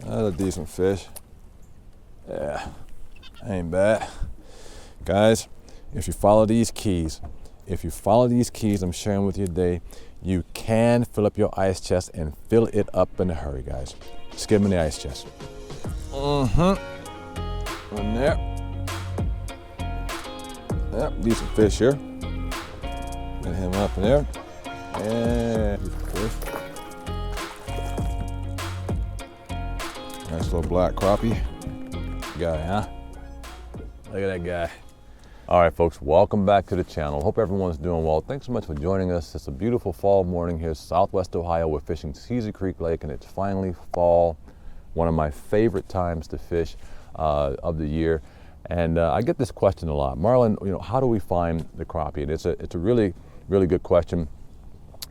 That's a decent fish. Yeah, ain't bad. Guys, if you follow these keys I'm sharing with you today, you can fill up your ice chest and fill it up in a hurry, guys. Skip in the ice chest. One there. Yep, decent fish here. Get him up in there. Yeah, decent fish. Nice little black crappie. Guy, huh? Look at that guy. All right, folks, welcome back to the channel. Hope everyone's doing well. Thanks so much for joining us. It's a beautiful fall morning here in Southwest Ohio. We're fishing Caesar Creek Lake, and it's finally fall. One of my favorite times to fish of the year. And I get this question a lot. Marlon, how do we find the crappie? And it's a really, really good question.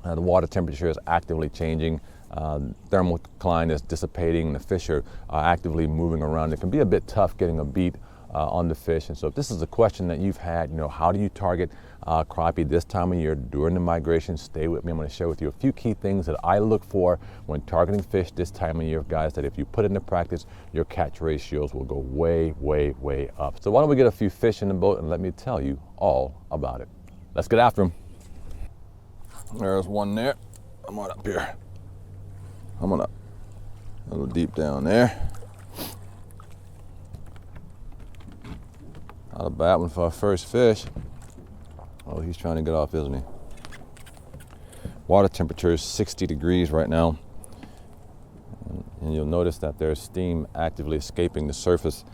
The water temperature is actively changing. Thermal decline is dissipating. The fish are actively moving around. It can be a bit tough getting a beat on the fish. And so if this is a question that you've had, how do you target crappie this time of year during the migration, stay with me. I'm going to share with you a few key things that I look for when targeting fish this time of year, guys, that if you put into practice, your catch ratios will go way, way, way up. So why don't we get a few fish in the boat and let me tell you all about it. Let's get after them. There's one there. I'm on up here. I'm on up. A little deep down there. Not a bad one for our first fish. Oh, he's trying to get off, isn't he? Water temperature is 60 degrees right now. And you'll notice that there's steam actively escaping the surface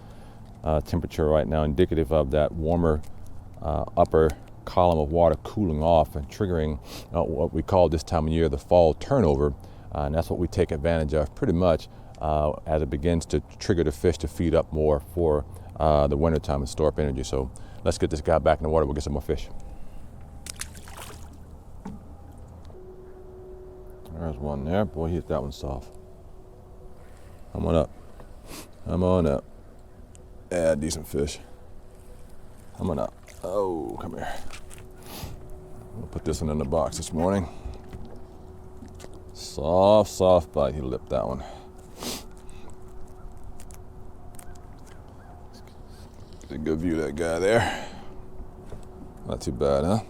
temperature right now, indicative of that warmer upper column of water cooling off and triggering what we call this time of year the fall turnover. And that's what we take advantage of pretty much as it begins to trigger the fish to feed up more for the winter time and store up energy. So let's get this guy back in the water. We'll get some more fish. There's one there. Boy, he hit that one soft. Come on up. Come on up. Yeah, decent fish. Come on up. Oh, come here. We'll put this one in the box this morning. Soft bite. He lipped that one. Get a good view of that guy there. Not too bad, huh?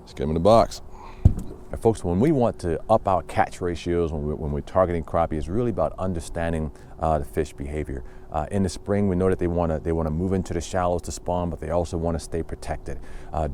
Let's get him in the box. And folks, when we want to up our catch ratios, when we're targeting crappie, it's really about understanding the fish behavior. In the spring, we know that they want to move into the shallows to spawn, but they also want to stay protected.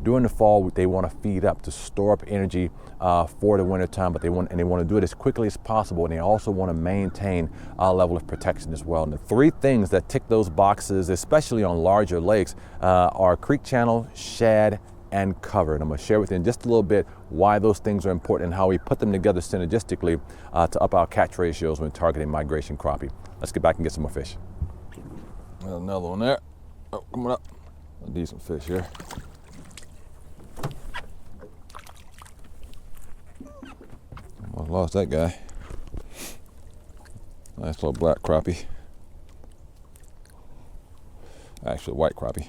During the fall, they want to feed up to store up energy for the winter time, but they want to do it as quickly as possible, and they also want to maintain a level of protection as well. And the three things that tick those boxes, especially on larger lakes, are creek channel, shad, and cover. And I'm going to share with you in just a little bit why those things are important and how we put them together synergistically to up our catch ratios when targeting migration crappie. Let's get back and get some more fish. There's another one there. Oh, come on up. A decent fish here. Almost lost that guy. Nice little black crappie. Actually, white crappie.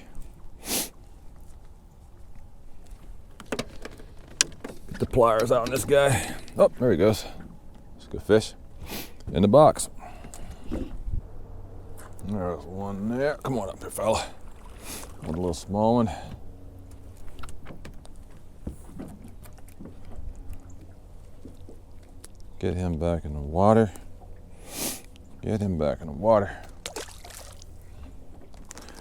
Get the pliers out on this guy. Oh, there he goes. It's a good fish. In the box. There's one there. Come on up here, fella. One little small one. Get him back in the water. Get him back in the water.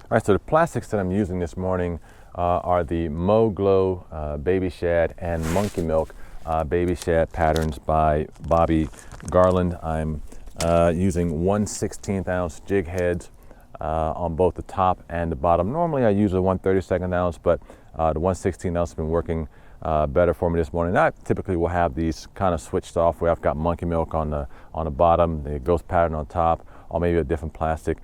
All right, so the plastics that I'm using this morning are the Mo Glow Baby Shad and Monkey Milk Baby Shad patterns by Bobby Garland. I'm using 1/16 ounce jig heads on both the top and the bottom. Normally I use a 1/32 ounce, but the 1/16 ounce has been working better for me this morning. I typically will have these kind of switched off where I've got Monkey Milk on the bottom, the ghost pattern on top, or maybe a different plastic.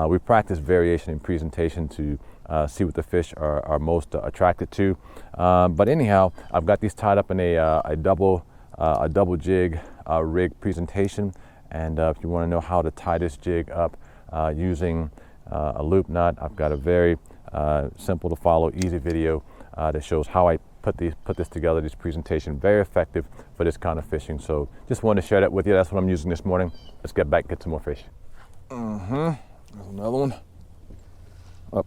We practice variation in presentation to see what the fish are most attracted to. But anyhow, I've got these tied up in a double jig rig presentation. And if you want to know how to tie this jig up using a loop nut, I've got a very simple to follow, easy video that shows how I put this together, this presentation. Very effective for this kind of fishing. So just wanted to share that with you. That's what I'm using this morning. Let's get back, get some more fish. There's another one. Up.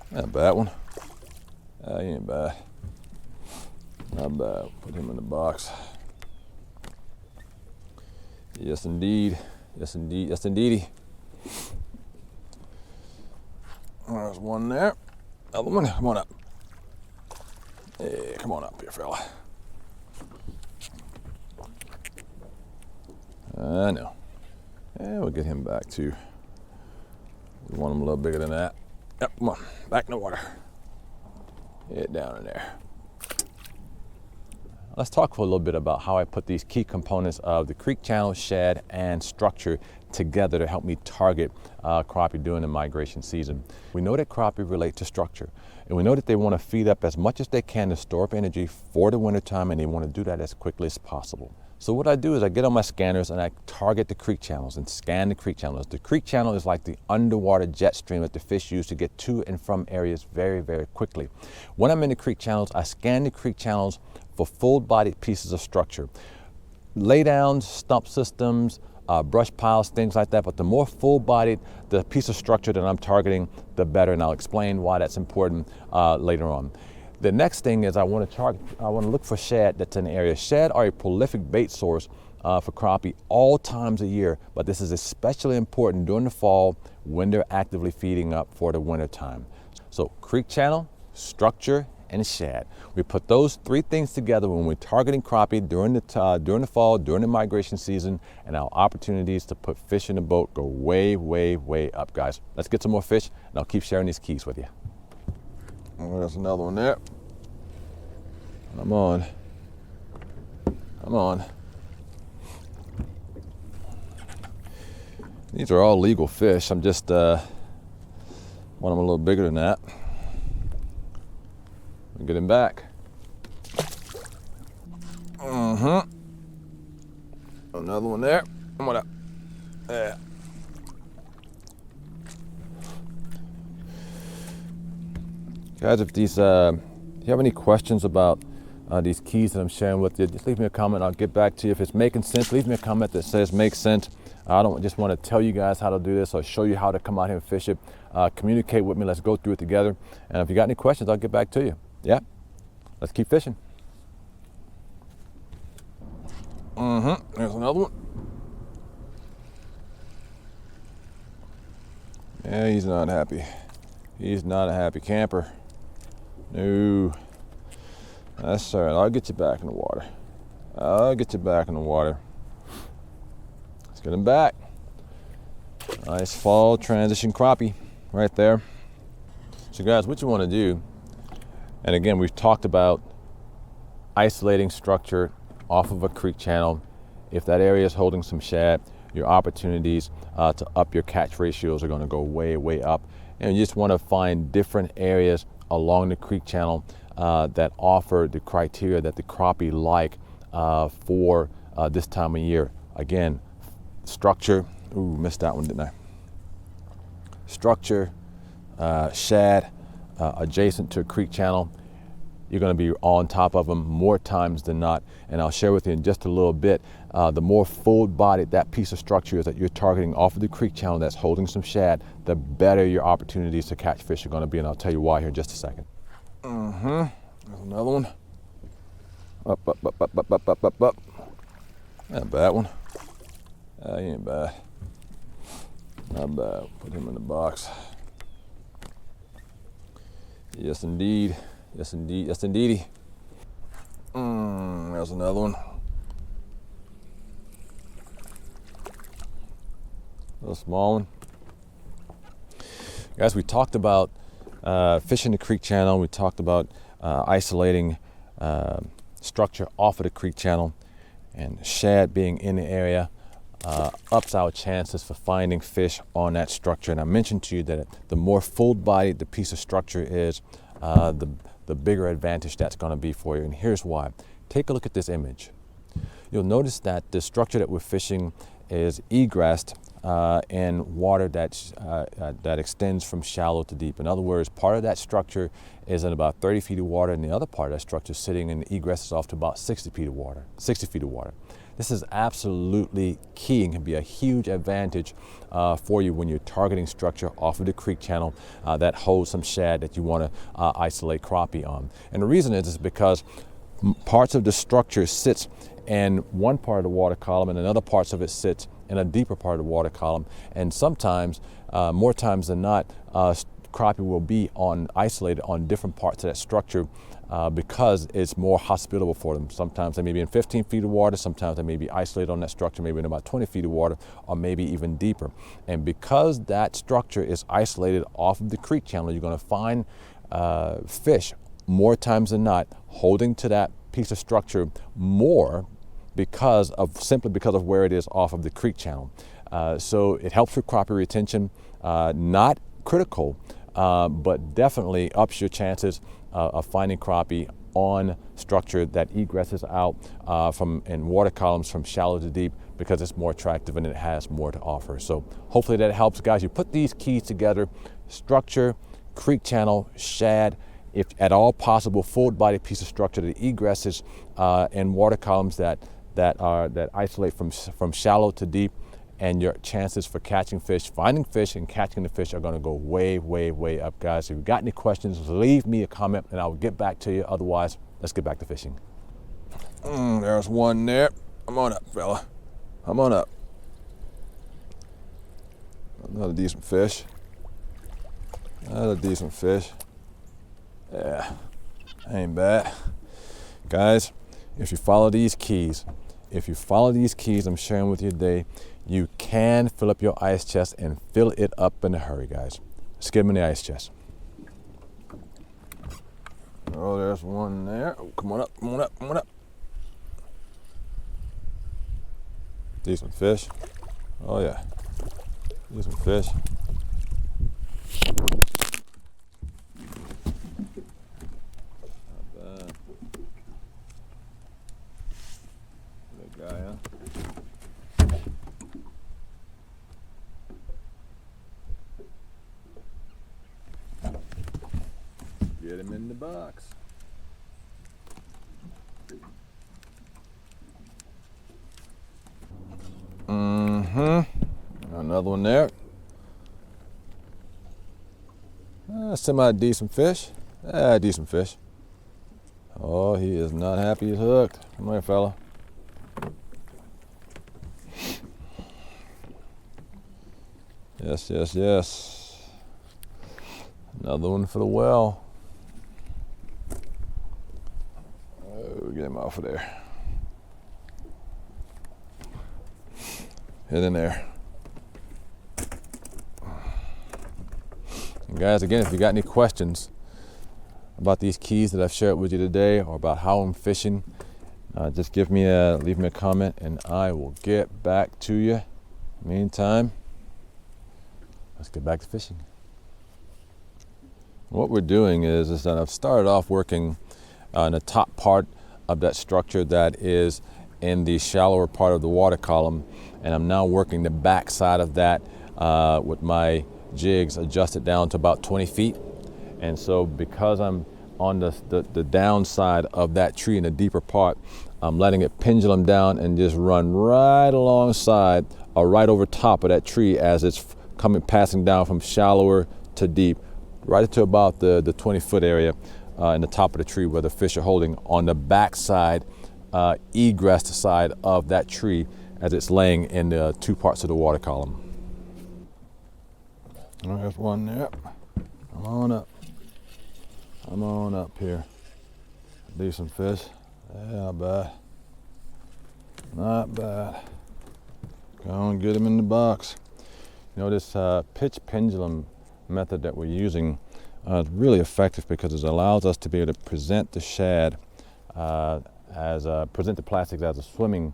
Not a bad one. He ain't bad. Not bad. Put him in the box. Yes, indeed. Yes, indeed. Yes, indeedy. There's one there. Another one. Come on up. Hey, come on up here, fella. I know. And we'll get him back too. We want him a little bigger than that. Yep, come on. Back in the water. Get down in there. Let's talk for a little bit about how I put these key components of the creek channel, shad, and structure together to help me target crappie during the migration season. We know that crappie relate to structure, and we know that they want to feed up as much as they can to store up energy for the wintertime, and they want to do that as quickly as possible. So what I do is I get on my scanners and I target the creek channels and scan the creek channels. The creek channel is like the underwater jet stream that the fish use to get to and from areas very, very quickly. When I'm in the creek channels, I scan the creek channels for full-bodied pieces of structure. Laydowns, stump systems, brush piles, things like that, but the more full-bodied the piece of structure that I'm targeting, the better, and I'll explain why that's important later on. The next thing is I want to look for shad that's in the area. Shad are a prolific bait source for crappie all times of year, but this is especially important during the fall when they're actively feeding up for the winter time. So creek channel, structure, and shad. We put those three things together when we're targeting crappie during the fall, during the migration season, and our opportunities to put fish in the boat go way, way, way up, guys. Let's get some more fish, and I'll keep sharing these keys with you. Oh, there's another one there. Come on. Come on. These are all legal fish. I'm just want them a little bigger than that. Get him back. Another one there. Come on up. Yeah. Guys, if you have any questions about these keys that I'm sharing with you, just leave me a comment. I'll get back to you. If it's making sense, leave me a comment that says makes sense. I don't just want to tell you guys how to do this or show you how to come out here and fish it. Communicate with me. Let's go through it together. And if you got any questions, I'll get back to you. Yeah, let's keep fishing. There's another one. Yeah, he's not happy. He's not a happy camper. No. That's all right. I'll get you back in the water. I'll get you back in the water. Let's get him back. Nice fall transition crappie right there. So guys, what you want to do, and again, we've talked about isolating structure off of a creek channel. If that area is holding some shad, your opportunities to up your catch ratios are going to go way, way up. And you just want to find different areas along the creek channel that offer the criteria that the crappie like for this time of year. Again, structure. Ooh, missed that one, didn't I? Structure, shad, adjacent to a creek channel. You're going to be on top of them more times than not. And I'll share with you in just a little bit, the more full-bodied that piece of structure is that you're targeting off of the creek channel that's holding some shad, the better your opportunities to catch fish are going to be. And I'll tell you why here in just a second. There's another one. Up. Not a bad one. He ain't bad. Not bad. Put him in the box. Yes, indeed. Yes, indeed. Yes, indeedy. There's another one. A little small one. Guys, we talked about fishing the creek channel. We talked about isolating structure off of the creek channel, and shad being in the area ups our chances for finding fish on that structure. And I mentioned to you that the more full-bodied the piece of structure is, the bigger advantage that's going to be for you. And here's why. Take a look at this image. You'll notice that the structure that we're fishing is egressed in water that extends from shallow to deep. In other words, part of that structure is in about 30 feet of water, and the other part of that structure is sitting in egresses off to about 60 feet of water. This is absolutely key and can be a huge advantage for you when you're targeting structure off of the creek channel that holds some shad that you want to isolate crappie on. And the reason is because parts of the structure sits in one part of the water column and another parts of it sits in a deeper part of the water column. And sometimes, more times than not, crappie will be isolated on different parts of that structure because it's more hospitable for them. Sometimes they may be in 15 feet of water, sometimes they may be isolated on that structure, maybe in about 20 feet of water, or maybe even deeper. And because that structure is isolated off of the creek channel, you're going to find fish more times than not holding to that piece of structure more simply because of where it is off of the creek channel. So it helps with crappie retention, not critical, but definitely ups your chances of finding crappie on structure that egresses out in water columns from shallow to deep, because it's more attractive and it has more to offer. So hopefully that helps, guys. You put these keys together: structure, creek channel, shad, if at all possible, full body piece of structure that egresses in water columns that isolate from shallow to deep, and your chances for catching fish, finding fish, and catching the fish are going to go way, way, way up, guys. If you've got any questions, leave me a comment and I'll get back to you. Otherwise, let's get back to fishing. There's one there. Come on up, fella. Come on up. Another decent fish. Another decent fish. Yeah, ain't bad. Guys, if you follow these keys I'm sharing with you today, you can fill up your ice chest and fill it up in a hurry, guys. Let's get them in the ice chest. Oh, there's one there. Oh, come on up, come on up, come on up. Decent fish. Oh yeah, decent fish. Not bad. Good guy, huh? Get him in the box. Another one there. Semi-decent fish. Decent fish. Oh, he is not happy he's hooked. Come here, fella. Yes, yes, yes. Another one for the well. Oh, get him off of there. Hit in there. And guys, again, if you got any questions about these keys that I've shared with you today, or about how I'm fishing, just leave me a comment and I will get back to you. Meantime, let's get back to fishing. What we're doing is that I've started off working on the top part of that structure that is in the shallower part of the water column, and I'm now working the back side of that with my jigs adjusted down to about 20 feet. And so because I'm on the downside of that tree in the deeper part, I'm letting it pendulum down and just run right alongside or right over top of that tree as it's passing down from shallower to deep, right to about the 20-foot area in the top of the tree where the fish are holding on the back side, egress side of that tree as it's laying in the two parts of the water column. There's one there. Come on up. Come on up here. Decent fish. Yeah, not bad. Not bad. Go and get him in the box. You know, this pitch pendulum method that we're using is really effective because it allows us to be able to present the shad present the plastics as a swimming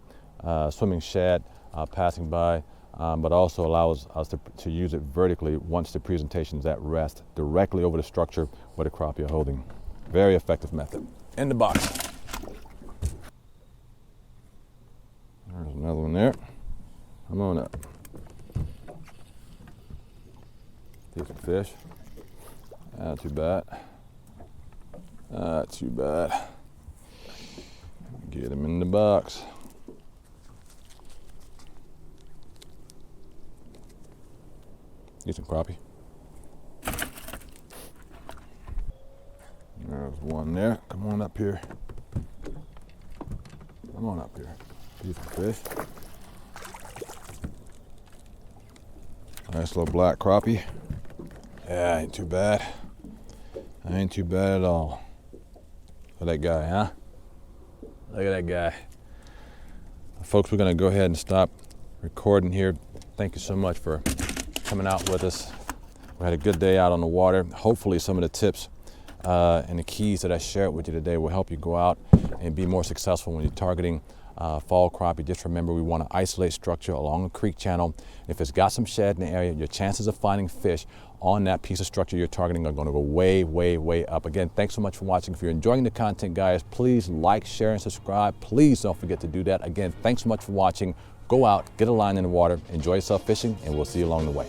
shad passing by, but also allows us to use it vertically once the presentation is at rest, directly over the structure where the crappie are holding. Very effective method. In the box. There's another one there. Come on up. fish. Not too bad. Not too bad. Get him in the box. Get some crappie. There's one there. Come on up here. Come on up here. Get some fish. Nice little black crappie. Yeah, ain't too bad. Ain't too bad at all. Look at that guy, huh? Look at that guy. Folks, we're gonna go ahead and stop recording here. Thank you so much for coming out with us. We had a good day out on the water. Hopefully some of the tips and the keys that I shared with you today will help you go out and be more successful when you're targeting fall crappie. Just remember, we want to isolate structure along a creek channel. If it's got some shad in the area, your chances of finding fish on that piece of structure you're targeting are going to go way, way, way up. Again, thanks so much for watching. If you're enjoying the content, guys, please like, share, and subscribe. Please don't forget to do that. Again, thanks so much for watching. Go out, get a line in the water, enjoy yourself fishing, and we'll see you along the way.